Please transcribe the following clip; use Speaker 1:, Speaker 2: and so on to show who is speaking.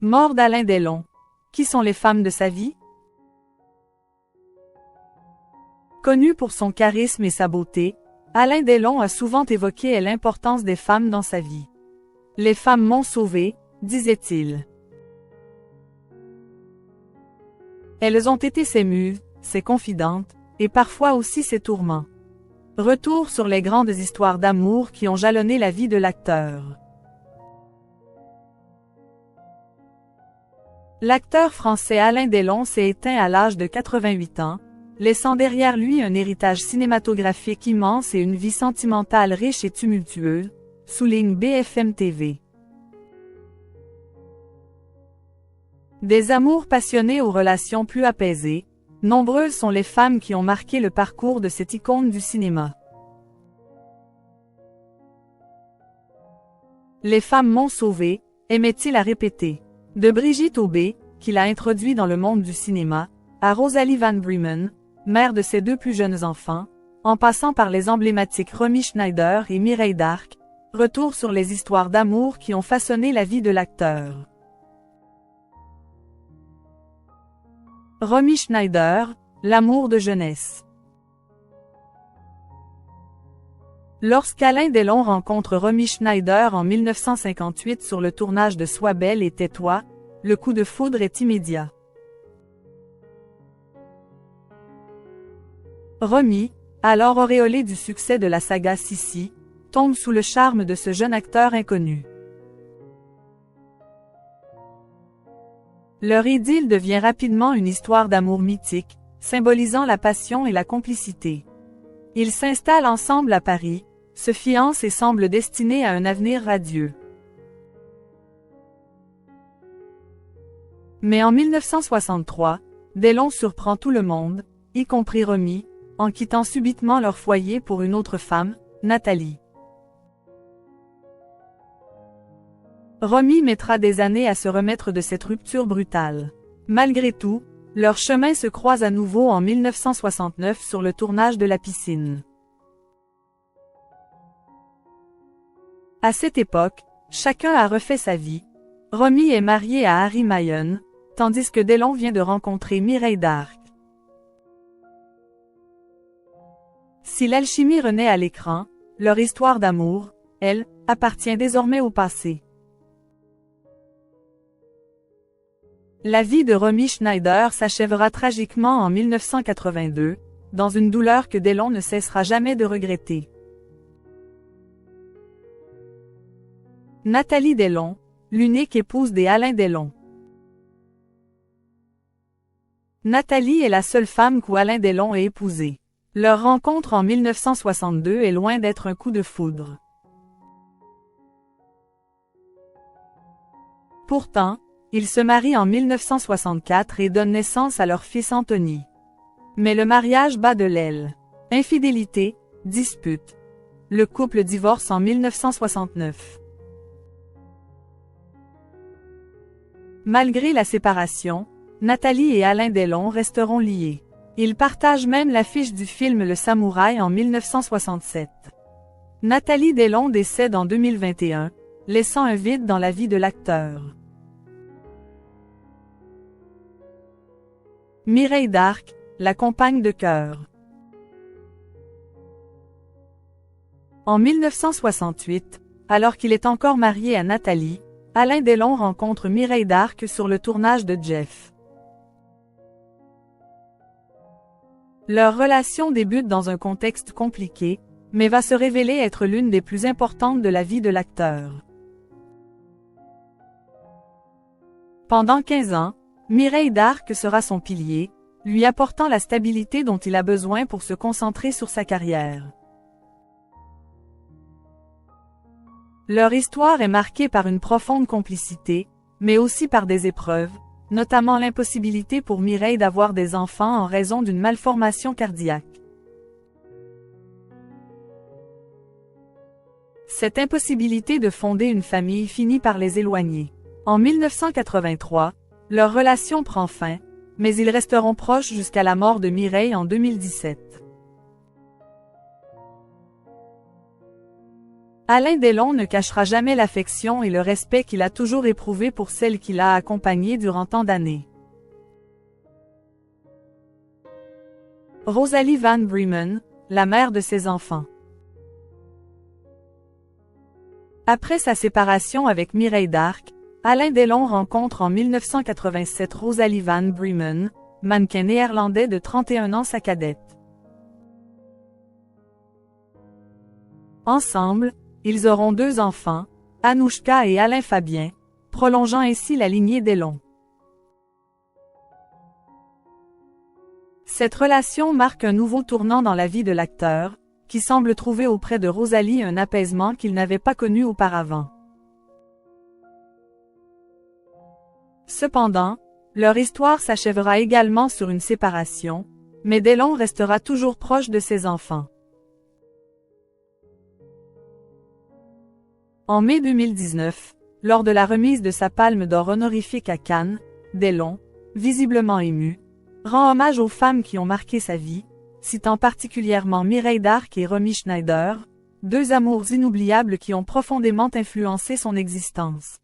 Speaker 1: Mort d'Alain Delon. Qui sont les femmes de sa vie? Connu pour son charisme et sa beauté, Alain Delon a souvent évoqué l'importance des femmes dans sa vie. Les femmes m'ont sauvé, disait-il. Elles ont été ses muses, ses confidentes, et parfois aussi ses tourments. Retour sur les grandes histoires d'amour qui ont jalonné la vie de l'acteur. L'acteur français Alain Delon s'est éteint à l'âge de 88 ans, laissant derrière lui un héritage cinématographique immense et une vie sentimentale riche et tumultueuse, souligne BFM TV. Des amours passionnés aux relations plus apaisées, nombreuses sont les femmes qui ont marqué le parcours de cette icône du cinéma. Les femmes m'ont sauvé, aimait-il à répéter. De Brigitte Aubé, qui l'a introduit dans le monde du cinéma, à Rosalie Van Bremen, mère de ses deux plus jeunes enfants, en passant par les emblématiques Romy Schneider et Mireille d'Arc, retour sur les histoires d'amour qui ont façonné la vie de l'acteur. Romy Schneider, l'amour de jeunesse. Lorsqu'Alain Delon rencontre Romy Schneider en 1958 sur le tournage de Sois belle et tais-toi, le coup de foudre est immédiat. Romy, alors auréolée du succès de la saga Sissi, tombe sous le charme de ce jeune acteur inconnu. Leur idylle devient rapidement une histoire d'amour mythique, symbolisant la passion et la complicité. Ils s'installent ensemble à Paris, se fiancent et semblent destinés à un avenir radieux. Mais en 1963, Delon surprend tout le monde, y compris Romy, en quittant subitement leur foyer pour une autre femme, Nathalie. Romy mettra des années à se remettre de cette rupture brutale. Malgré tout, leurs chemins se croisent à nouveau en 1969 sur le tournage de La Piscine. À cette époque, chacun a refait sa vie. Romy est mariée à Harry Mayenne, tandis que Delon vient de rencontrer Mireille d'Arc. Si l'alchimie renaît à l'écran, leur histoire d'amour, elle, appartient désormais au passé. La vie de Romy Schneider s'achèvera tragiquement en 1982, dans une douleur que Delon ne cessera jamais de regretter. Nathalie Delon, l'unique épouse des Alain Delon. Nathalie est la seule femme qu'Alain Delon ait épousée. Leur rencontre en 1962 est loin d'être un coup de foudre. Pourtant, ils se marient en 1964 et donnent naissance à leur fils Anthony. Mais le mariage bat de l'aile. Infidélité, dispute. Le couple divorce en 1969. Malgré la séparation, Nathalie et Alain Delon resteront liés. Ils partagent même l'affiche du film Le Samouraï en 1967. Nathalie Delon décède en 2021, laissant un vide dans la vie de l'acteur. Mireille d'Arc, la compagne de cœur. En 1968, alors qu'il est encore marié à Nathalie, Alain Delon rencontre Mireille d'Arc sur le tournage de Jeff. Leur relation débute dans un contexte compliqué, mais va se révéler être l'une des plus importantes de la vie de l'acteur. Pendant 15 ans, Mireille d'Arc sera son pilier, lui apportant la stabilité dont il a besoin pour se concentrer sur sa carrière. Leur histoire est marquée par une profonde complicité, mais aussi par des épreuves, notamment l'impossibilité pour Mireille d'avoir des enfants en raison d'une malformation cardiaque. Cette impossibilité de fonder une famille finit par les éloigner. En 1983, leur relation prend fin, mais ils resteront proches jusqu'à la mort de Mireille en 2017. Alain Delon ne cachera jamais l'affection et le respect qu'il a toujours éprouvé pour celle qu'il a accompagnée durant tant d'années. Rosalie Van Bremen, la mère de ses enfants. Après sa séparation avec Mireille d'Arc, Alain Delon rencontre en 1987 Rosalie Van Bremen, mannequin néerlandais de 31 ans, sa cadette. Ensemble, ils auront 2 enfants, Anouchka et Alain Fabien, prolongeant ainsi la lignée Delon. Cette relation marque un nouveau tournant dans la vie de l'acteur, qui semble trouver auprès de Rosalie un apaisement qu'il n'avait pas connu auparavant. Cependant, leur histoire s'achèvera également sur une séparation, mais Delon restera toujours proche de ses enfants. En mai 2019, lors de la remise de sa Palme d'Or honorifique à Cannes, Delon, visiblement ému, rend hommage aux femmes qui ont marqué sa vie, citant particulièrement Mireille d'Arc et Romy Schneider, 2 amours inoubliables qui ont profondément influencé son existence.